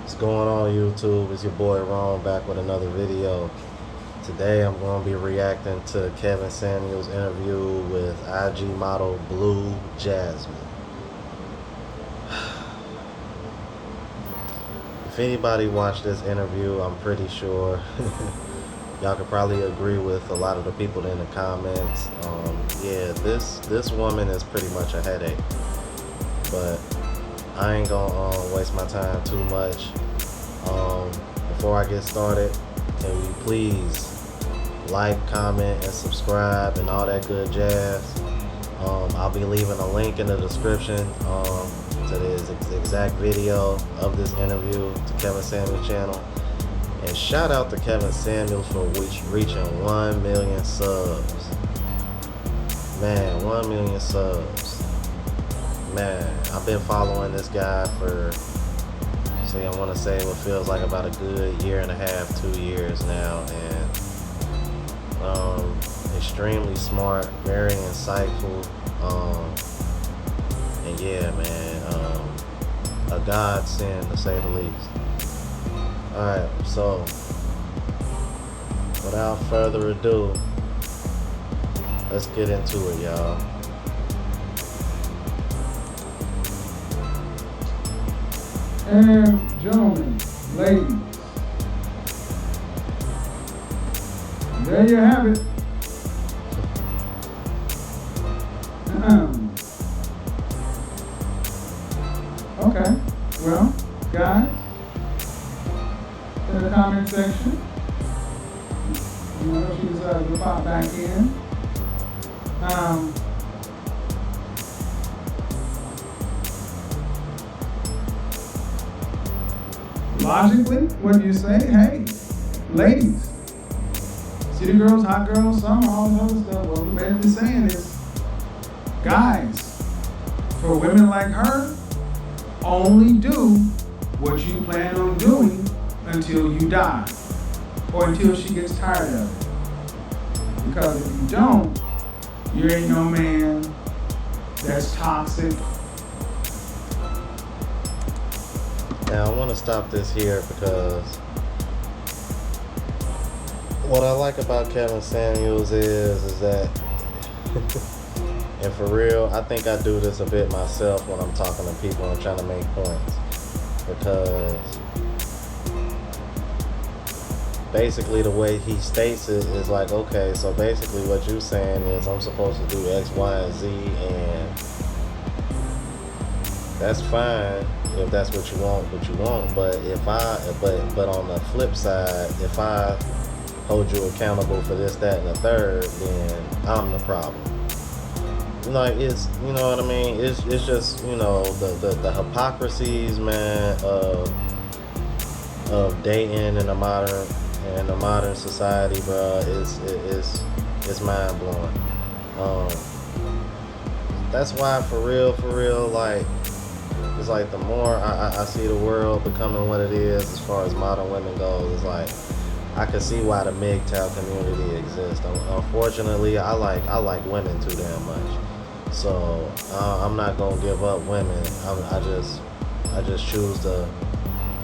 What's going on, YouTube? It's your boy Ron back with another video. Today I'm going to be reacting to Kevin Samuels' interview with IG model Blue Jasmine. If anybody watched this interview, I'm pretty sure y'all could probably agree with a lot of the people in the comments. Yeah, this woman is pretty much a headache. But I ain't gonna waste my time too much. Before I get started, can you please like, comment, and subscribe and all that good jazz. I'll be leaving a link in the description to this exact video of this interview to Kevin Samuels' channel. And shout out to Kevin Samuels for reaching 1 million subs. Man, 1 million subs. Man, I've been following this guy for, I want to say what feels like about a good year and a half, 2 years now, and extremely smart, very insightful, and yeah, man, a godsend to say the least. Alright, so without further ado, let's get into it, y'all. And gentlemen, ladies, there you have it. Okay, well, guys, in the comment section, you know, she decided to pop back in. Logically, what do you say? Hey, ladies, city girls, hot girls, summer, all that other stuff. What we're basically saying is, guys, for women like her, only do what you plan on doing until you die, or until she gets tired of it. Because if you don't, you ain't no man that's toxic. Now I want to stop this here because what I like about Kevin Samuels is that, and for real, I think I do this a bit myself when I'm talking to people and trying to make points, because basically the way he states it is like, okay, so basically what you're saying is I'm supposed to do X, Y, and Z, and that's fine if that's what you want, but but on the flip side, if I hold you accountable for this, that, and the third, then I'm the problem. Like, it's, you know what I mean? It's just, you know, the hypocrisies, man, of dating in the modern society, bro, is mind blowing. That's why, for real, like, it's like the more I see the world becoming what it is as far as modern women goes, it's like I can see why the MGTOW community exists. Unfortunately, I like women too damn much, so I'm not gonna give up women. I just choose to,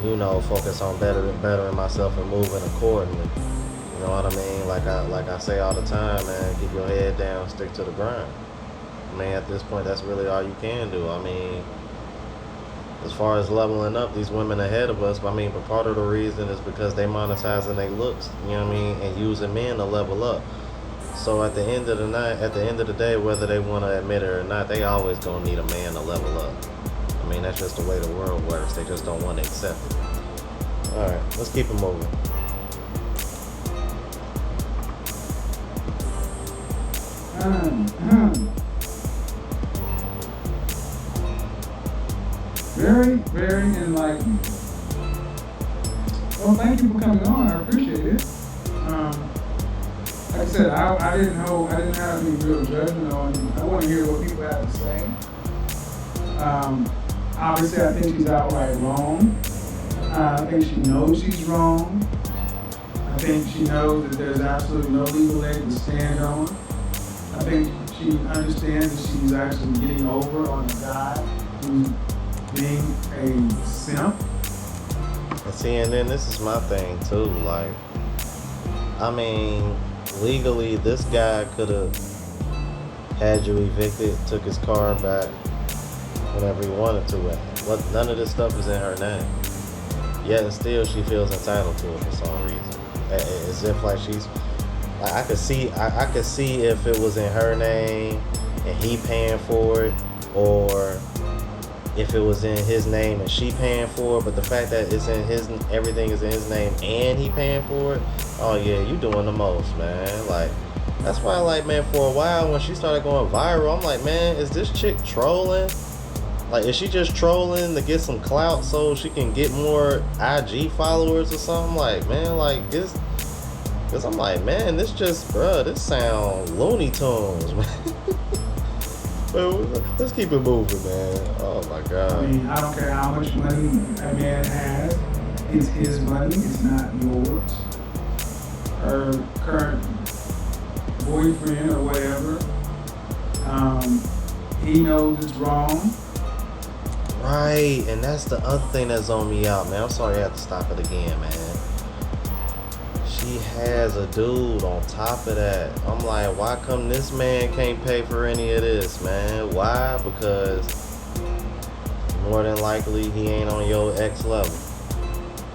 you know, focus on bettering myself and moving accordingly. You know what I mean? Like I say all the time, man, keep your head down, stick to the grind. I mean, at this point, that's really all you can do. I mean, as far as leveling up, these women ahead of us, I mean, but part of the reason is because they monetizing their looks, you know what I mean, and using men to level up. So at the end of the night, at the end of the day, whether they want to admit it or not, they always gonna need a man to level up. I mean, that's just the way the world works. They just don't want to accept it. All right, let's keep it moving. Very, very enlightening. Well, thank you for coming on. I appreciate it. Like I said, I didn't have any real judgment on you. I want to hear what people have to say. Obviously, I think she's outright wrong. I think she knows she's wrong. I think she knows that there's absolutely no legal leg to stand on. I think she understands that she's actually getting over on a guy who's being a simp. And see, and then this is my thing too. Like, I mean, legally, this guy could have had you evicted, took his car back whenever he wanted to. None of this stuff is in her name. Yet and still, she feels entitled to it for some reason. As if like she's. I could see if it was in her name and he paying for it, or if it was in his name and she paying for it. But the fact that it's in his, everything is in his name and he paying for it. Oh yeah, you doing the most, man. Like, that's why, like, man, for a while when she started going viral, I'm like, man, is this chick trolling? Like, is she just trolling to get some clout so she can get more IG followers or something? Like, man, like, this. Cause I'm like, man, this just, this sound Looney Tunes, man. Let's keep it moving, man. Oh my God. I mean, I don't care how much money a man has. It's his money. It's not yours. Her current boyfriend or whatever. He knows it's wrong. Right, and that's the other thing that's on me out, man. I'm sorry I have to stop it again, man. She has a dude on top of that. I'm like, why come this man can't pay for any of this, man? Why? Because more than likely he ain't on your ex level.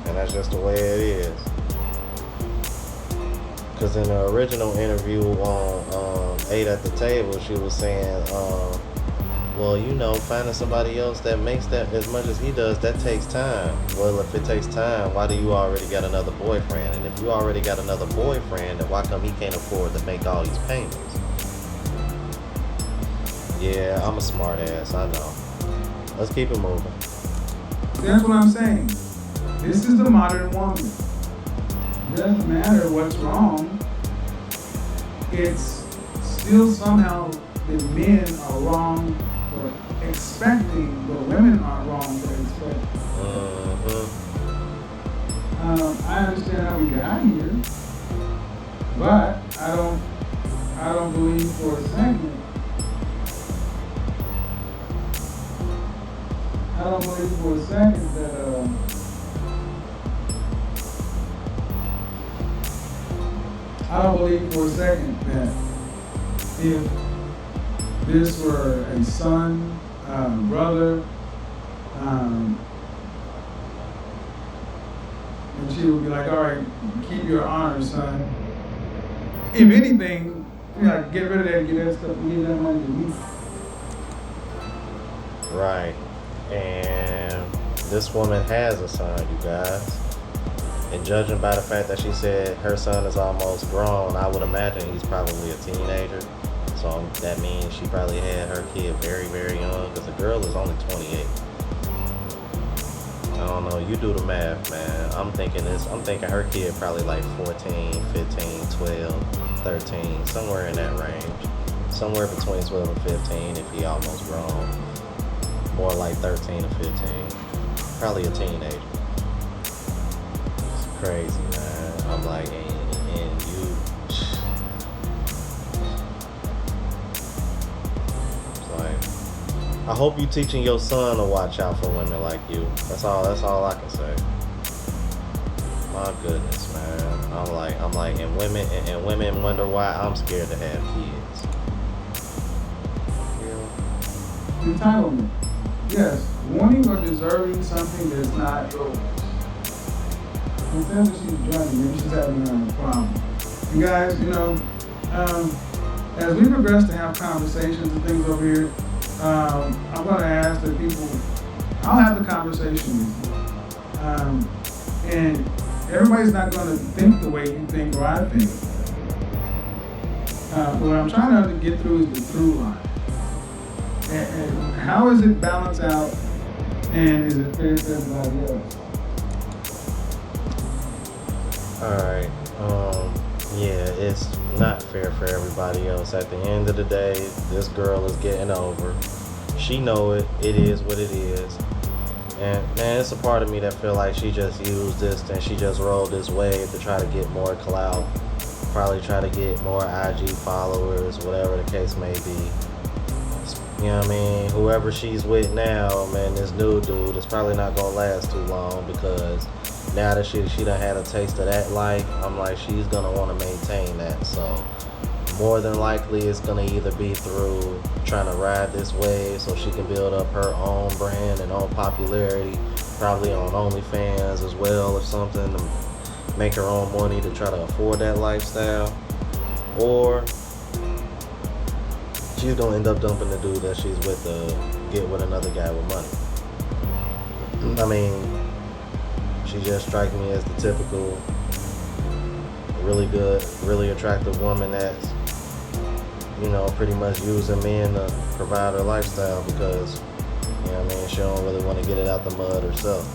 And that's just the way it is. Because in the original interview on 8 at the Table, she was saying, well, you know, finding somebody else that makes that as much as he does, that takes time. Well, if it takes time, why do you already got another boyfriend? And if you already got another boyfriend, then why come he can't afford to make all these payments? Yeah, I'm a smart ass, I know. Let's keep it moving. That's what I'm saying. This is the modern woman. It doesn't matter what's wrong. It's still somehow the men are wrong for expecting, but women are wrong for expecting. I understand how we got here, but I don't believe for a second. I don't believe for a second that if this were a son, brother, and she would be like, all right, keep your honor, son. If anything, like, get rid of that, get that stuff, and give that money to me. Right. And this woman has a son, you guys. And judging by the fact that she said her son is almost grown, I would imagine he's probably a teenager. So that means she probably had her kid very, very young, because the girl is only 28. I don't know, you do the math, man. I'm thinking her kid probably like 14, 15, 12, 13, somewhere in that range. Somewhere between 12 and 15 if he almost grown. More like 13 or 15. Probably a teenager. It's crazy, man. I'm like, and you... I hope you teaching your son to watch out for women like you. That's all I can say. My goodness, man. I'm like, and women wonder why I'm scared to have kids. Entitlement. Yes, wanting or deserving something that's not yours. Instead of she's judging, maybe she's having a problem. You guys, as we progress to have conversations and things over here, I'm going to ask that people, I'll have the conversation with you. And everybody's not going to think the way you think or I think. What I'm trying to get through is the through line. And how is it balanced out, and is it fair to everybody else? Alright, yeah, it's not fair for everybody else. At the end of the day, this girl is getting over. She know it. It is what it is. And man, it's a part of me that feel like she just used this and she just rode this wave to try to get more clout. Probably try to get more IG followers, whatever the case may be. You know what I mean? Whoever she's with now, man, this new dude is probably not gonna last too long, because now that she done had a taste of that life, I'm like, she's gonna want to maintain that. So more than likely, it's gonna either be through trying to ride this wave so she can build up her own brand and own popularity, probably on OnlyFans as well or something, to make her own money to try to afford that lifestyle, or she's gonna end up dumping the dude that she's with to get with another guy with money. I mean, she just strikes me as the typical really good, really attractive woman that's, you know, pretty much using men to provide her lifestyle because, you know what I mean, she don't really want to get it out the mud herself.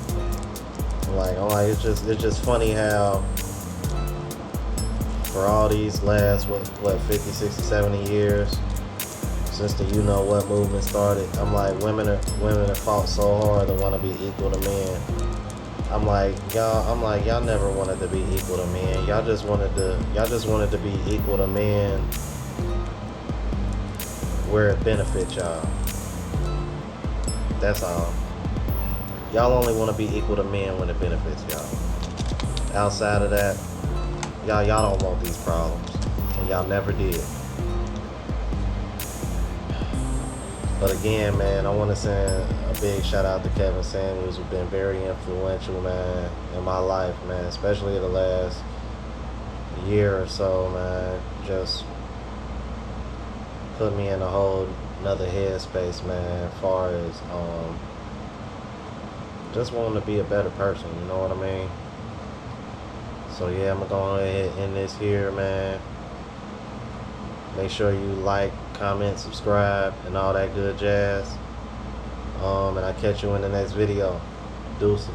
I'm like, it's just funny how for all these last, what 50, 60, 70 years, since the you know what movement started, I'm like, women have fought so hard to want to be equal to men. I'm like, y'all never wanted to be equal to men. Y'all just wanted to be equal to men where it benefits y'all. That's all. Y'all only want to be equal to men when it benefits y'all. Outside of that, y'all don't want these problems, and y'all never did. But again, man, I want to send a big shout out to Kevin Samuels, who's been very influential, man, in my life, man, especially the last year or so, man. Just put me in a whole another headspace, man, as far as just wanting to be a better person, you know what I mean? So yeah, I'm gonna go ahead and end this here, man. Make sure you like, comment, subscribe, and all that good jazz. And I'll catch you in the next video. Deuces.